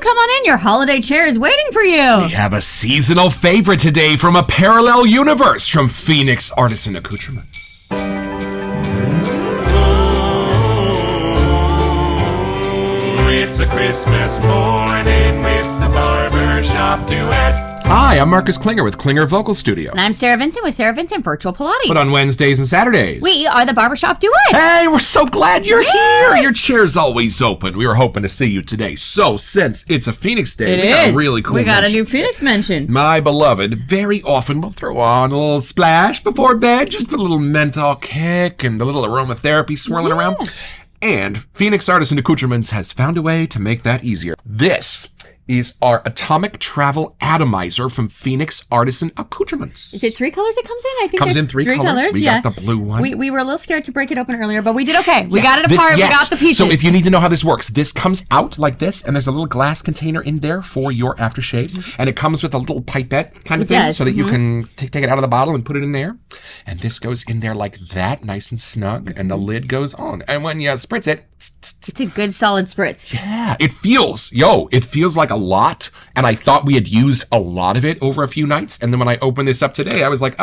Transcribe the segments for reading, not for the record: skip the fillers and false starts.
come on in. Your holiday chair is waiting for you. We have a seasonal favorite today from a parallel universe from Phoenix Artisan Accoutrements. It's a Christmas morning with the Barbershop Duet. Hi, I'm Marcus Klinger with Klinger Vocal Studio. And I'm Sarah Vincent with Sarah Vincent Virtual Pilates. But on Wednesdays and Saturdays, we are the Barbershop Duet. Hey, we're so glad you're here. Your chair's always open. We were hoping to see you today. So since it's a Phoenix Day, we got a really cool We got mention. a new Phoenix mention. My beloved very often will throw on a little splash before bed, just a little menthol kick and a little aromatherapy swirling around. And Phoenix Artisan Accoutrements has found a way to make that easier. This is our Atomic Travel Atomizer from Phoenix Artisan Accoutrements. Is it 3 colors it comes in? I think Comes there's in three colors. We got the blue one. We were a little scared to break it open earlier, but we did okay. We got it apart. Yes. We got the pieces. So if you need to know how this works, this comes out like this, and there's a little glass container in there for your aftershaves, and it comes with a little pipette kind of thing, so that you can take it out of the bottle and put it in there. And this goes in there like that, nice and snug, and the lid goes on. And when you spritz it, it's a good solid spritz. Yeah, it feels like a lot. And I thought we had used a lot of it over a few nights. And then when I opened this up today, I was like,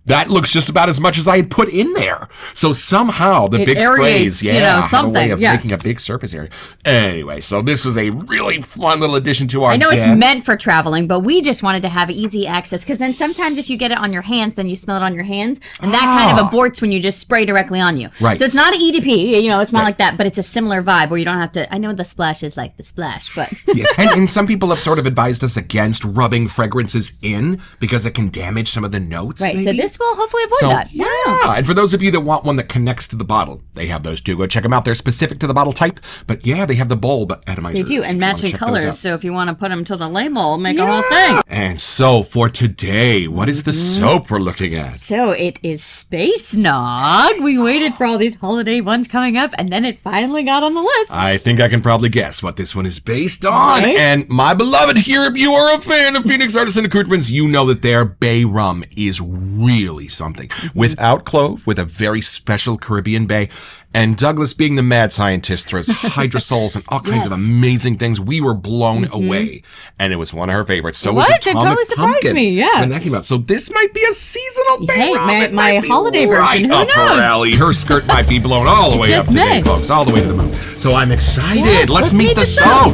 that looks just about as much as I had put in there. So somehow the big sprays, have a way of making a big surface area. Anyway, so this was a really fun little addition to our I know it's meant for traveling, but we just wanted to have easy access, because then sometimes if you get it on your hands, then you smell it on your hands, and that kind of aborts when you just spray directly on you. Right. So it's not an EDP, it's not like that, but it's a similar vibe where you don't have to, I know the splash is like the splash, but. Yeah, and some people have sort of advised us against rubbing fragrances in because it can damage some of the notes. Right, maybe. so this will hopefully avoid that. Yeah, and for those of you that want one that connects to the bottle, they have those too. Go check them out. They're specific to the bottle type, but yeah, they have the bulb atomizer. They do, and matching colors, so if you want to put them to the label, make a whole thing. And so for today, what is the soap we're looking at? So it is Space Nog. We waited for all these holiday ones coming up, and then it finally got on the list. I think I can probably guess what this one is based on. Right? And my beloved, here, if you are a fan of Phoenix Artisan Accoutrements, you know that their bay rum is really something. Without clove, with a very special Caribbean bay. And Douglas, being the mad scientist, throws hydrosols and all kinds of amazing things. We were blown away. And it was one of her favorites. So was Atomic It totally surprised me, when that came out. So this might be a seasonal bay rum. Hey, my holiday version, who knows? Her alley. Her skirt might be blown all the way up today, folks. All the way to the moon. So I'm excited. Yes, let's meet the soap.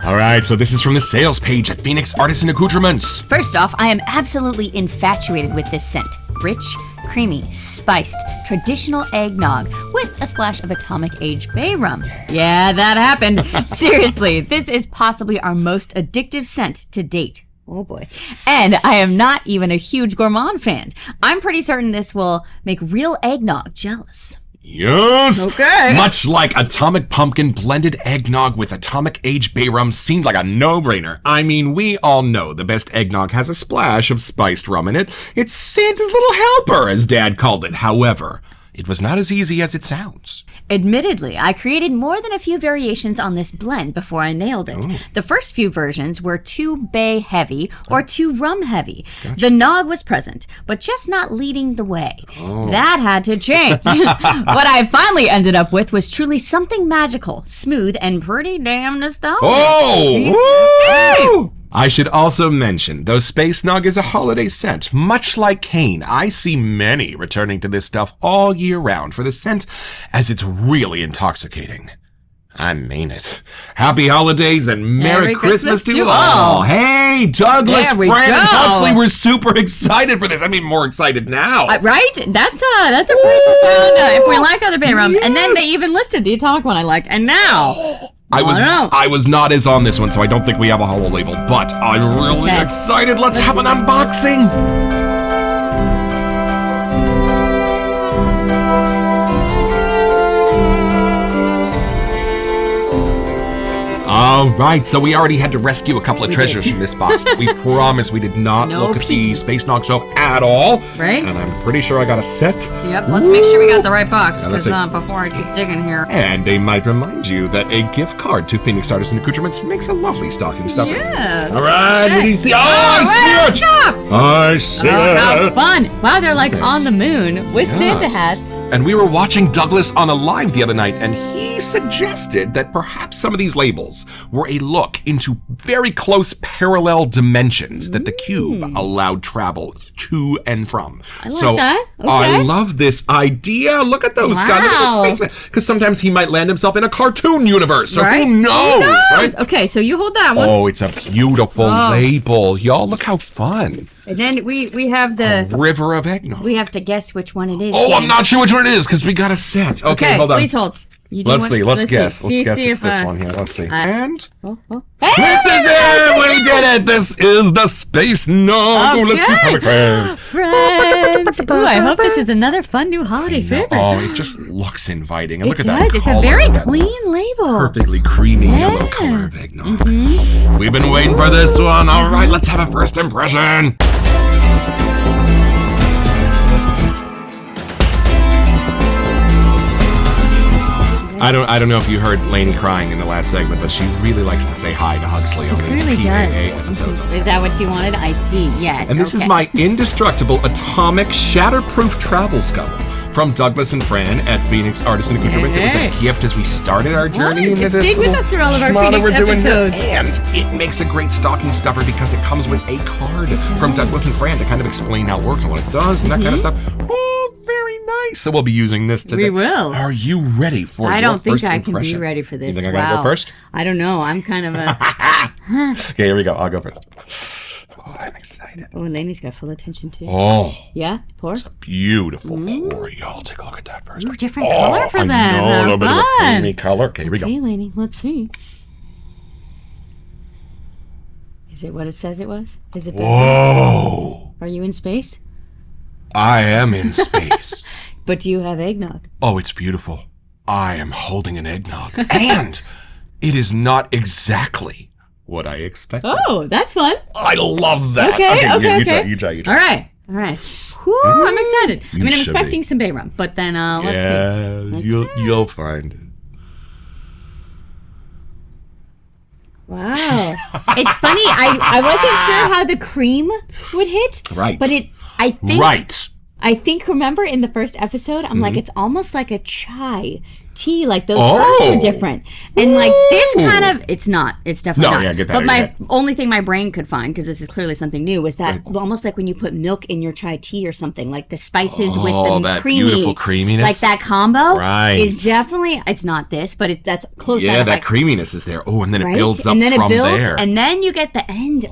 All right, so this is from the sales page at Phoenix Artisan Accoutrements. First off, I am absolutely infatuated with this scent. Rich, creamy, spiced, traditional eggnog with a splash of atomic age bay rum. Yeah, that happened. Seriously, this is possibly our most addictive scent to date. Oh boy. And I am not even a huge gourmand fan. I'm pretty certain this will make real eggnog jealous. Yes! Okay. Much like Atomic Pumpkin blended eggnog with Atomic Age Bay Rum seemed like a no-brainer. I mean, we all know the best eggnog has a splash of spiced rum in it. It's Santa's little helper, as Dad called it. However, it was not as easy as it sounds. Admittedly, I created more than a few variations on this blend before I nailed it. Ooh. The first few versions were too bay heavy or too rum heavy. Gotcha. The nog was present, but just not leading the way. That had to change. What I finally ended up with was truly something magical, smooth, and pretty damn nostalgic. Oh! I should also mention, though Space Nog is a holiday scent, much like cane, I see many returning to this stuff all year round for the scent, as it's really intoxicating. I mean it. Happy holidays and Merry Christmas to all. Hey, Douglas, Fran, and Huxley, we're super excited for this. I mean, more excited now. Right? That's a pretty profound, if we like other bay rum. Yes. And then they even listed the Atomic one I liked, and now... I was not as on this one, so I don't think we have a holo label, but I'm really excited. Let's have an unboxing. All right, so we already had to rescue a couple of treasures from this box, but we promise we did not look at the Space Nog soap at all. Right. And I'm pretty sure I got a set. Yep, let's make sure we got the right box, because before I keep digging here. And they might remind you that a gift card to Phoenix Artisan Accoutrements makes a lovely stocking stuffer. Yes. All right, what do you see? Oh, I see it! I said. Oh, how fun. Wow, they're like on the moon with Santa hats. And we were watching Douglas on a live the other night, and he suggested that perhaps some of these labels were a look into very close parallel dimensions that the cube allowed travel to and from. I like that. Okay. I love this idea. Look at those guys. Look at the spaceman. Because sometimes he might land himself in a cartoon universe. So right? who knows, right? Okay, so you hold that one. Oh, it's a beautiful label. Y'all, look how fun. And then we have the river of eggnog. We have to guess which one it is. Oh, I'm not sure which one it is because we got a set. Okay, hold on. Please hold. Let's see. Let's guess. Let's guess it's this one here. Let's see. And this is it. We did it. This is the Space Nog. Okay. Let's do Perfect Friends. Friends. Ooh, I hope this is another fun new holiday favorite. Oh, it just looks inviting. And look at that. It does. It's a very clean label. Perfectly creamy yellow color of eggnog. We've been waiting for this one. All right, let's have a first impression. I don't know if you heard Lainey crying in the last segment, but she really likes to say hi to Huxley on these really PAA episodes. Is that what you wanted? I see. Yes. And this is my indestructible atomic shatterproof travel scuttle from Douglas and Fran at Phoenix Artisan Accoutrements. It was a gift as we started our journey into this. Stayed with us through all of our Phoenix episodes. And it makes a great stocking stuffer because it comes with a card from Douglas and Fran to kind of explain how it works and what it does and that kind of stuff. Oh, very nice. So we'll be using this today. We will. Are you ready for your first impression? I don't think I can be ready for this. You think I gotta go first? I don't know. I'm kind of a... Okay, here we go. I'll go first. Oh, I'm excited. Oh, and Lainey's got full attention too. Oh. Yeah? Pour? It's a beautiful pour. Y'all take a look at that first. Ooh, different color for them. A little bit of a creamy color. Okay, here we go. Okay, Lainey, let's see. Is it what it says it was? Is it better? Whoa. Are you in space? I am in space. But do you have eggnog? Oh, it's beautiful. I am holding an eggnog. And it is not exactly what I expected. Oh, that's fun. I love that. Okay. You try. All right. Whew, I'm excited. I'm expecting some bay rum, but then let's see. You'll find it. Wow. It's funny. I wasn't sure how the cream would hit. Right. But I think, remember in the first episode, I'm like, it's almost like a chai tea, like those herbs are different. And like this kind of, it's not. It's definitely not. Yeah, get that. But my only thing my brain could find, because this is clearly something new, was that almost like when you put milk in your chai tea or something, like the spices with the that beautiful creaminess. Like that combo is Right. definitely, it's not this, but that's close. Yeah, that creaminess is there. Oh, and then it builds up from there. And then you get the end.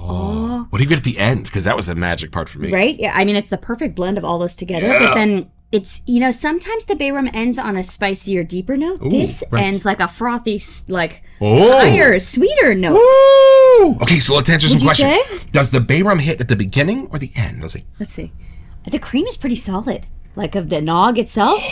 What do you get at the end? Because that was the magic part for me. Right? Yeah, I mean, it's the perfect blend of all those together, but then it's, sometimes the bay rum ends on a spicier, deeper note. This ends like a frothy, higher, sweeter note. Ooh. Okay, so let's answer some questions. Say? Does the bay rum hit at the beginning or the end? Let's see. The cream is pretty solid, like of the nog itself,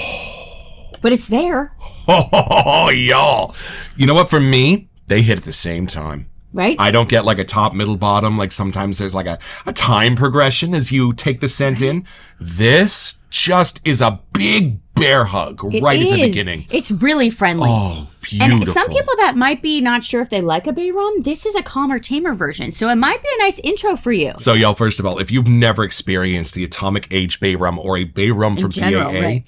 but it's there. Oh, y'all. You know what? For me, they hit at the same time. Right? I don't get like a top, middle, bottom. Like sometimes there's like a time progression as you take the scent in. This just is a big bear hug right at the beginning. It's really friendly. Oh, beautiful. And some people that might be not sure if they like a bay rum, this is a calmer, tamer version. So it might be a nice intro for you. So y'all, first of all, if you've never experienced the Atomic Age Bay Rum or a Bay Rum from PAA,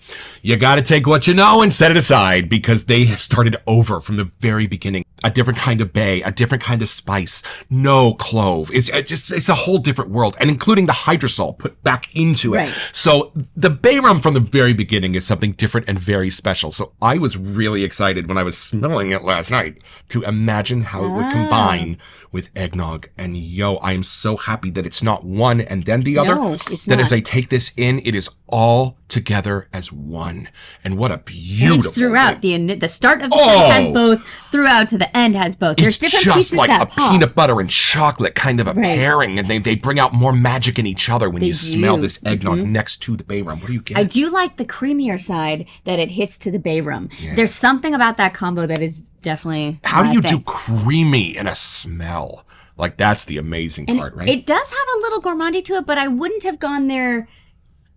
you got to take what you know and set it aside because they started over from the very beginning. A different kind of bay, a different kind of spice, no clove. It's a whole different world, and including the hydrosol put back into it. Right. So the bay rum from the very beginning is something different and very special. So I was really excited when I was smelling it last night to imagine how it would combine with eggnog. And I am so happy that it's not one and then the other. No, it's that not. as I take this in, it is all together as one. And what a beautiful. And it's throughout. The start of the scent has both, throughout to the end has both. There's different just pieces like that a pop. peanut butter and chocolate kind of a pairing, and they bring out more magic in each other when you smell this eggnog next to the bay rum. What do you get? I do like the creamier side that it hits to the bay rum. Yeah. There's something about that combo that is definitely How do you do creamy in a smell? Like, that's the amazing part, right? It does have a little gourmandy to it, but I wouldn't have gone there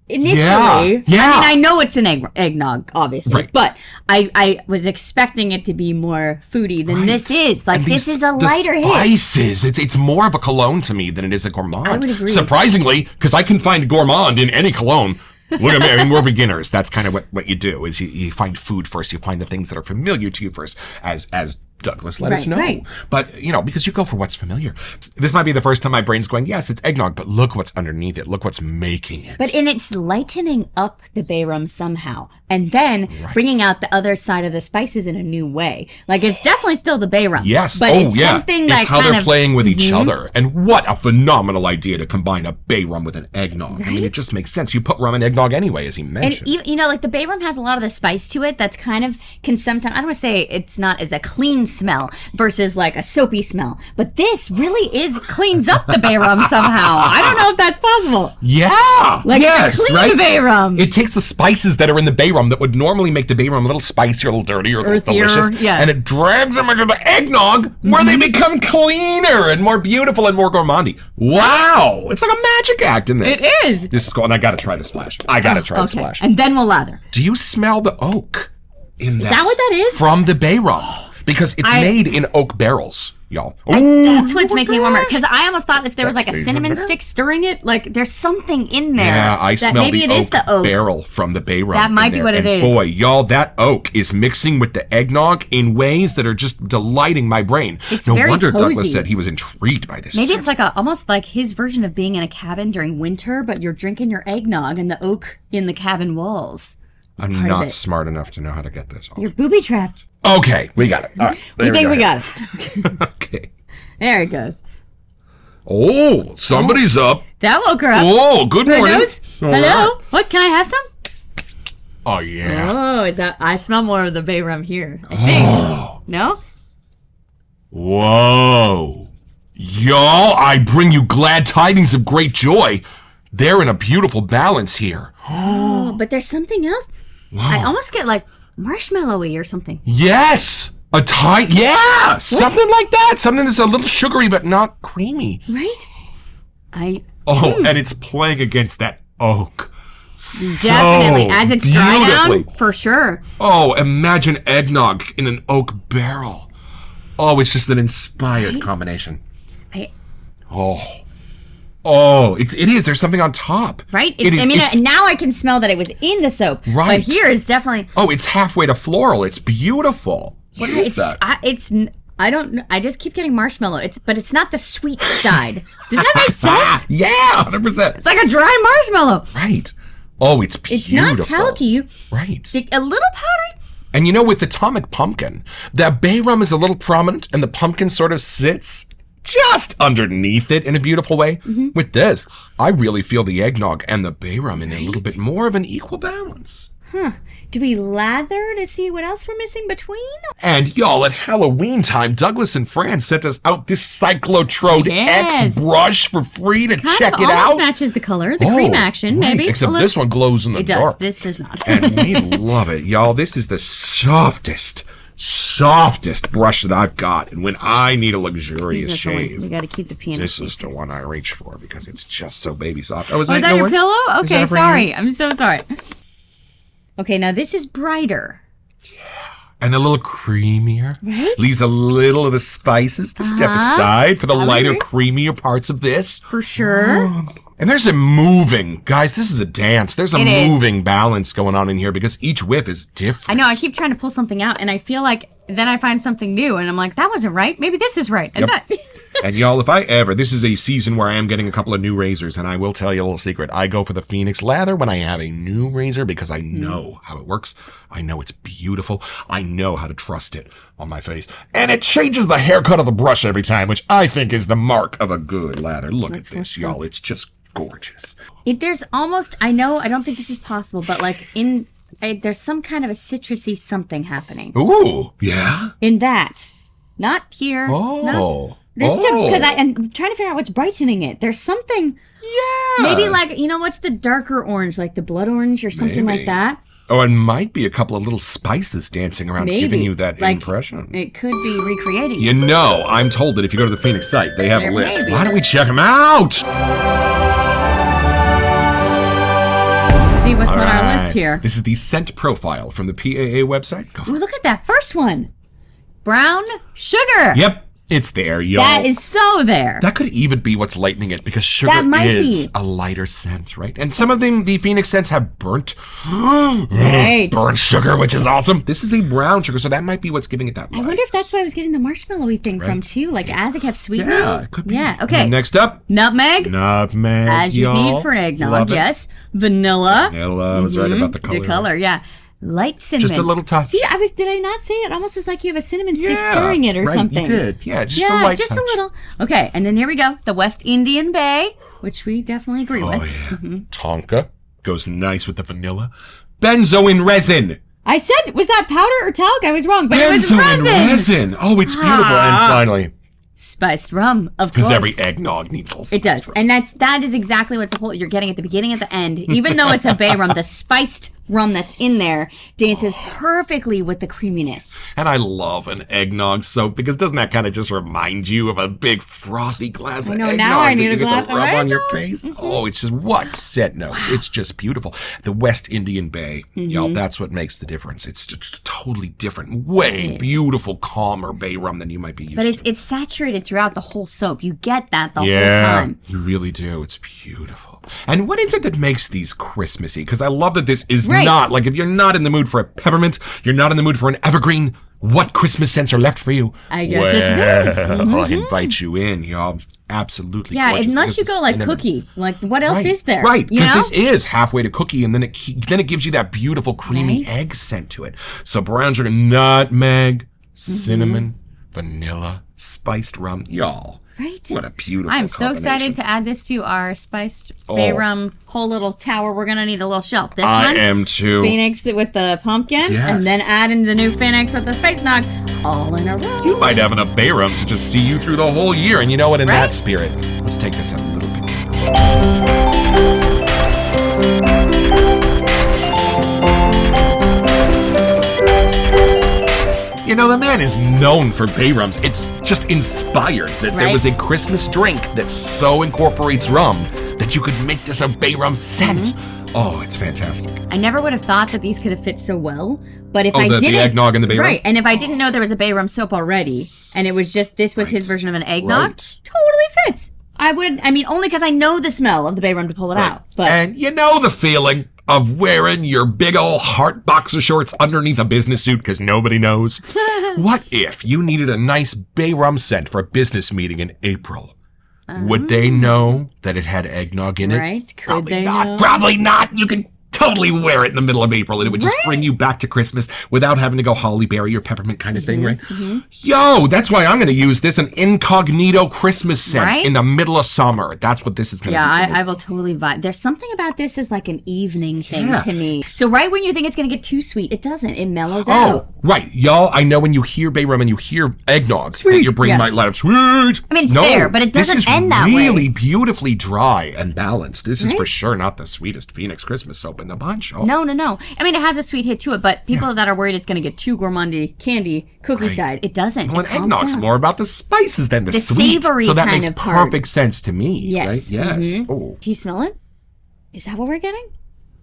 initially. Yeah. I mean, I know it's an eggnog, obviously, Right. but I was expecting it to be more foodie than this is. Like, And this is a the lighter hit. spices. It's more of a cologne to me than it is a gourmand. I would agree. Surprisingly, because I can find gourmand in any cologne. Look at me. I mean, we're beginners. That's kind of what you do, is you find food first. You find the things that are familiar to you first, as Douglas let us know. Right. But, because you go for what's familiar. This might be the first time my brain's going, yes, it's eggnog, but look what's underneath it. Look what's making it. But it's lightening up the bay rum somehow, and then bringing out the other side of the spices in a new way. Like, it's definitely still the bay rum. Yes. But it's something that it's how kind they're of playing with each other. And what a phenomenal idea to combine a bay rum with an eggnog. I mean, Right? it just makes sense. You put rum in eggnog anyway, as he And mentioned. like the bay rum has a lot of the spice to it that's kind of can sometimes, I don't want to say it's not as a clean smell versus like a soapy smell, but this really cleans up the bay rum somehow. I don't know if that's possible. Yeah. Like, yes, to clean right? the bay rum. It takes the spices that are in the bay rum that would normally make the bay rum a little spicier, a little dirtier, a little Earthier, delicious. yeah. And it drags them into the eggnog where they become cleaner and more beautiful and more gourmandy. Wow. It's like a magic act in this. It is. This is cool. And I got to try the splash. I got to try the splash. And then we'll lather. Do you smell the oak in that? Is that what that is? From the bay rum. Because it's made in oak barrels, y'all. That's what's making it warmer. Because I almost thought if there was like a That's cinnamon dangerous. stick stirring it, like there's something in there. Yeah, I that smell maybe the it is the oak barrel from the bay rum. That might in be there. what it and is. Boy, y'all, that oak is mixing with the eggnog in ways that are just delighting my brain. It's no very wonder Douglas cozy. said he was intrigued by this. Maybe it's like almost like his version of being in a cabin during winter, but you're drinking your eggnog and the oak in the cabin walls. I'm part of not it. smart enough to know how to get this. You're booby trapped. Okay, we got it. All right, We think we got it. Okay. There it goes. Oh, somebody's up. That woke her up. Oh, good Who morning. knows? All Hello? right. What? Can I have some? Oh, yeah. Oh, is that? I smell more of the bay rum here. I think. Oh. No? Whoa. Y'all, I bring you glad tidings of great joy. They're in a beautiful balance here. Oh, but there's something else. I almost get like marshmallowy or something. Yes! Something like that. Something that's a little sugary but not creamy. Right? Oh, and it's playing against that oak. Definitely. As it's dried beautifully. out, for sure. Oh, imagine eggnog in an oak barrel. Oh, it's just an inspired combination. It is. There's something on top. Right? It is. I mean, it's- now I can smell that it was in the soap. Right. But here is definitely. Oh, it's halfway to floral. It's beautiful. What is that? I don't know. I just keep getting marshmallow. But it's not the sweet side. Does that make sense? Yeah, 100%. It's like a dry marshmallow. Right. Oh, it's beautiful. It's not talky. Right. A little powdery. And with the atomic pumpkin, that bay rum is a little prominent and the pumpkin sort of sits just underneath it in a beautiful way. Mm-hmm. With this, I really feel the eggnog and the bay rum in a little bit more of an equal balance. Do we lather to see what else we're missing between? And y'all, at Halloween time, Douglas and Fran sent us out this Cyclotrode Yes. X brush for free to check it almost out. matches the color, the cream action, right. maybe. Except a little. this one glows in the It dark. does. This does not. And we love it, y'all. This is the softest brush that I've got. And when I need a luxurious Excuse us, Owen. shave, We got to keep the penis. this is the one I reach for because it's just so baby soft. Oh, Was that your pillow? Is Okay, that for sorry. you? I'm so sorry. Okay, now this is brighter. And a little creamier. Right? Leaves a little of the spices to step aside for the lighter, agree. creamier parts of this. For sure. And there's a moving, guys, this is a dance. There's a It is. moving balance going on in here because each whiff is different. I know, I keep trying to pull something out, and I feel like then I find something new, and I'm like, that wasn't right. Maybe this is right. And that. And y'all, this is a season where I am getting a couple of new razors, and I will tell you a little secret. I go for the Phoenix lather when I have a new razor because I know how it works. I know it's beautiful. I know how to trust it on my face. And it changes the haircut of the brush every time, which I think is the mark of a good lather. Look at this, y'all. It's just gorgeous. There's almost, I know, I don't think this is possible, but like there's some kind of a citrusy something happening. Ooh, yeah? In that. Not here. Oh. There's because I'm trying to figure out what's brightening it. There's something. Yeah. Maybe like, what's the darker orange, like the blood orange or something Maybe. like that? Oh, and might be a couple of little spices dancing around Maybe. giving you that Like, impression. It could be recreating. You it. know, I'm told that if you go to the Phoenix site, they have There a list. may be. Why don't we check them out? see what's All on our right. list here. This is the scent profile from the PAA website. Go for Ooh, it. look at that first one. Brown sugar. Yep, it's there, y'all. That is so there. That could even be what's lightening it, because sugar That might is be. a lighter scent, right? And some of them, the Phoenix scents have burnt sugar, which is awesome. This is a brown sugar, so that might be what's giving it that light. I wonder if that's why I was getting the marshmallowy thing from too, like as it kept sweetening. Yeah, it could be. Yeah, okay. And next up, Nutmeg, nutmeg, as you y'all. need for eggnog, Love it. yes. Vanilla, Vanilla, I was right about the color. the color, yeah. Light cinnamon. Just a little touch. See, did I not say it? Almost as like you have a cinnamon stick stirring it or right, something. You did. Yeah, just a Yeah, light just touch. a little. Okay, and then here we go. The West Indian Bay, which we definitely agree with. Oh, yeah. Tonka goes nice with the vanilla. Benzoin resin. I said, was that powder or talc? I was wrong, but it was Benzoin resin. resin. Oh, it's beautiful. And finally, Spiced rum, of course. because every eggnog needs also. It does. And that is exactly what you're getting at the beginning and the end. Even though it's a bay rum, the spiced rum that's in there dances perfectly with the creaminess. And I love an eggnog soap, because doesn't that kind of just remind you of a big frothy glass of know, eggnog now I that need you a get glass to of rub on your eggnog. face? Oh, it's just what scent notes. It's just beautiful. The West Indian Bay, y'all, that's what makes the difference. It's just totally different, way beautiful, calmer bay rum than you might be used But to. it's saturated throughout the whole soap. You get that the whole Yeah, time. you really do. It's beautiful. And what is it that makes these Christmassy? Because I love that this is Right. not, like, if you're not in the mood for a peppermint, you're not in the mood for an evergreen, what Christmas scents are left for you? I guess it's this. I invite you in, y'all. Absolutely. Yeah, gorgeous. unless you Because go the like cinnamon- cookie. Like, what else Right, is there? Right, You because know? this is halfway to cookie, and then it gives you that beautiful creamy Right. egg scent to it. So brown sugar, nutmeg, cinnamon, vanilla, spiced rum, y'all. Right. What a beautiful I'm so excited combination. to add this to our spiced bay rum whole little tower. We're going to need a little shelf. This I one, am too. Phoenix with the pumpkin, Yes. and then add in the new Phoenix with the spice nog, all in a row. You might have enough bay rums to just see you through the whole year. And you know what? In Right? that spirit, let's take this a little bit deeper. You know, the man is known for bay rums. It's just inspired that there Right. was a Christmas drink that so incorporates rum that you could make this a bay rum scent. Oh, it's fantastic. I never would have thought that these could have fit so well, but if Oh, I the didn't, eggnog and the bay rum? right? And if I didn't know there was a bay rum soap already, and it was just this was his version of an eggnog, Right. totally fits. Only because I know the smell of the bay rum to pull it out. But And you know the feeling of wearing your big old heart boxer shorts underneath a business suit because nobody knows? What if you needed a nice bay rum scent for a business meeting in April? Would they know that it had eggnog in it? Right? Could Probably they not. know? Probably not. You can totally wear it in the middle of April and it would just bring you back to Christmas without having to go holly berry or peppermint kind of thing, right? Yo, that's why I'm going to use this, an incognito Christmas scent Right? in the middle of summer. That's what this is going to Yeah, be. I will totally vibe. There's something about this as like an evening thing Yeah. to me. So right when you think it's going to get too sweet, it doesn't. It mellows Oh, out. right. Y'all, I know when you hear bay rum and you hear eggnog, that your brain Yeah. might light up. Sweet. I mean, it's there, but it doesn't this is end that way. really beautifully dry and balanced. This is for sure not the sweetest Phoenix Christmas soap in the bunch. Oh, No. I mean, it has a sweet hit to it, but people that are worried it's going to get too gourmandy, candy, cookie side, it doesn't. Well, It and calms eggnog's down. more about the spices than the The sweet. savory so that kind makes of part. perfect sense to me. Yes. Right? Yes. Mhm. Oh. Do you smell it? Is that what we're getting?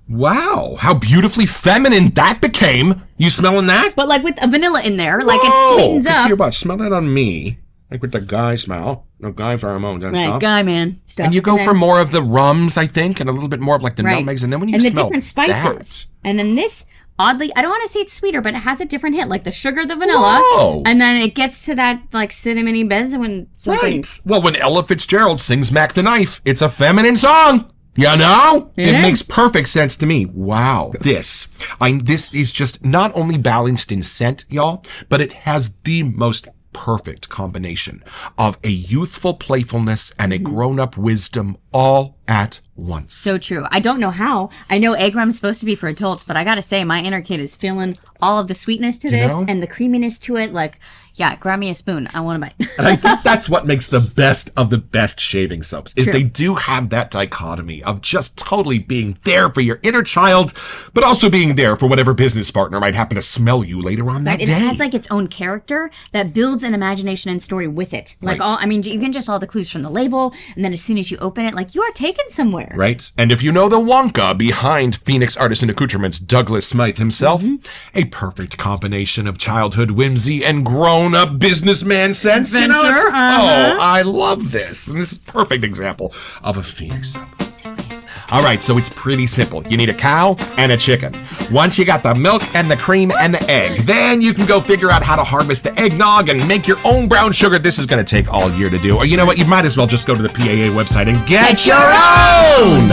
Wow. How beautifully feminine that became. You smelling that? But like with a vanilla in there, like it Whoa, sweetens just up. your butt. Smell that on me. Like with the guy smell. No guy pheromones and Like stuff. guy man stuff. And you go then- for more of the rums, I think, and a little bit more of like the right. nutmegs. And then when you and the smell different spices. that, And then this, oddly, I don't want to say it's sweeter, but it has a different hit, like the sugar, the vanilla. Whoa. And then it gets to that like cinnamony benzoin. right. Well, when Ella Fitzgerald sings Mac the Knife, it's a feminine song. You know? It It is. makes perfect sense to me. Wow. This is just not only balanced in scent, y'all, but it has the most perfect combination of a youthful playfulness and a grown-up wisdom all at once. So true. I don't know how. I know egg rum's supposed to be for adults, but I gotta say, my inner kid is feeling all of the sweetness to this know? and the creaminess to it. Like, yeah, grab me a spoon. I want a bite. And I think that's what makes the best of the best shaving soaps, is True. they do have that dichotomy of just totally being there for your inner child, but also being there for whatever business partner might happen to smell you later on that It day. has like its own character that builds an imagination and story with it. Like Right. even just all the clues from the label, and then as soon as you open it, like you are taken somewhere. Right? And if you know the Wonka behind Phoenix Artisan Accoutrements, Douglas Smythe himself, a perfect combination of childhood whimsy and grown-up businessman sense. You know, it's just, oh, I love this. And this is a perfect example of a Phoenix soap. All right, so it's pretty simple. You need a cow and a chicken. Once you got the milk and the cream and the egg, then you can go figure out how to harvest the eggnog and make your own brown sugar. This is going to take all year to do. Or you know what? You might as well just go to the PAA website and get your own!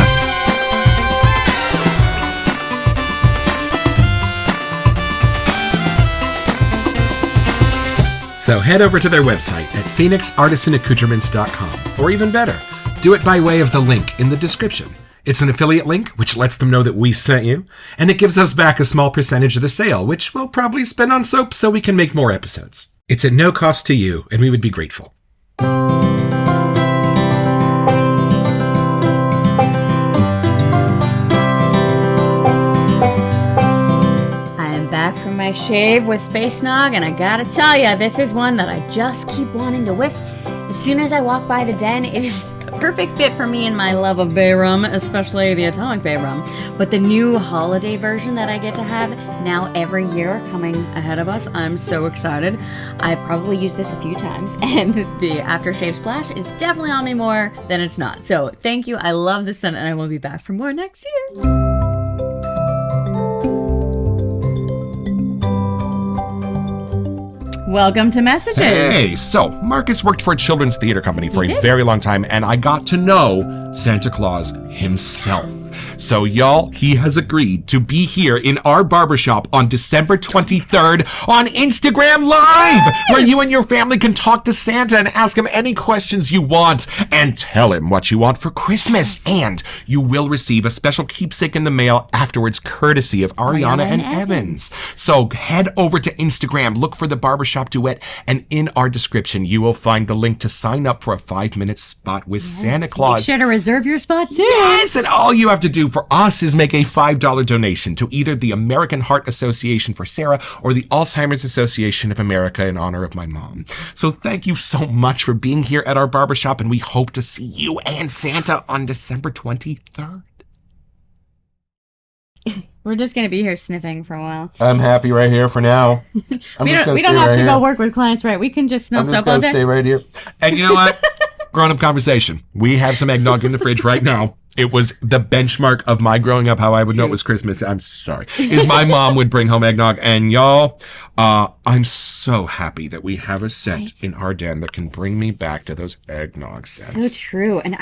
So head over to their website at phoenixartisanaccoutrements.com. Or even better, do it by way of the link in the description. It's an affiliate link, which lets them know that we sent you, and it gives us back a small percentage of the sale, which we'll probably spend on soap so we can make more episodes. It's at no cost to you, and we would be grateful. Back from my shave with Space Nog, and I gotta tell ya, this is one that I just keep wanting to whiff. As soon as I walk by the den, it is a perfect fit for me and my love of bay rum, especially the Atomic Bay rum. But the new holiday version that I get to have now every year coming ahead of us, I'm so excited. I've probably used this a few times, and the aftershave splash is definitely on me more than it's not. So thank you, I love this scent, and I will be back for more next year. Welcome to Messages. Hey, so Marcus worked for a children's theater company for a very long time, and I got to know Santa Claus himself. So y'all, he has agreed to be here in our barbershop on December 23rd on Instagram Live, where you and your family can talk to Santa and ask him any questions you want and tell him what you want for Christmas. And you will receive a special keepsake in the mail afterwards, courtesy of Ariana and Evans. So head over to Instagram, look for the Barbershop Duet, and in our description, you will find the link to sign up for a 5-minute spot with Santa Claus. Make sure to reserve your spot too. Yes, and all you have to do for us is make a $5 donation to either the American Heart Association for Sarah or the Alzheimer's Association of America in honor of my mom. So thank you so much for being here at our barbershop, and we hope to see you and Santa on December 23rd. We're just going to be here sniffing for a while. I'm happy right here for now. We don't have to go work with clients, right? We can just smell soap all day. I'm just going to stay right here. And you know what? Grown-up conversation. We have some eggnog in the fridge right now. It was the benchmark of my growing up, how I would know it was Christmas. I'm sorry. Is my mom would bring home eggnog. And y'all, I'm so happy that we have a scent in our den that can bring me back to those eggnog scents. So true. And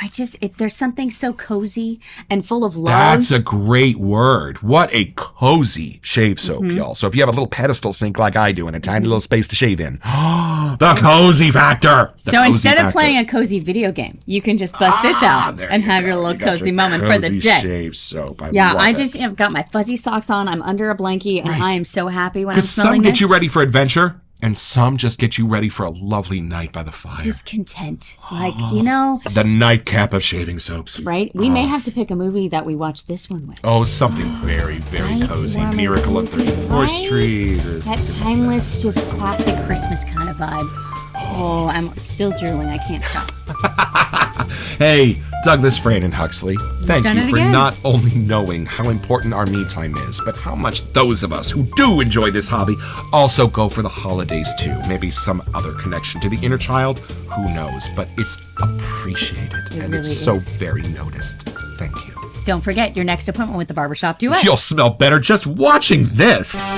there's something so cozy and full of love. That's a great word. What a cozy shave soap, y'all. So if you have a little pedestal sink like I do and a tiny little space to shave in, the cozy factor. So instead of playing a cozy video game, you can just bust this out and have your little cozy moment for the day. Shave soap. I just have got my fuzzy socks on. I'm under a blankie, and I am so happy when I'm smelling this. Some get you ready for adventure, and some just get you ready for a lovely night by the fire. Just content. The nightcap of shaving soaps. Right? We may have to pick a movie that we watch this one with. Oh, something very, very cozy. Miracle on 34th Street. That timeless, just classic Christmas kind of vibe. Oh, I'm still drooling. I can't stop. Hey, Douglas, Fran, and Huxley, thank you for not only knowing how important our me time is, but how much those of us who do enjoy this hobby also go for the holidays too. Maybe some other connection to the inner child, who knows, but it's appreciated it's so very noticed. Thank you. Don't forget your next appointment with the Barbershop Duet. You'll smell better just watching this.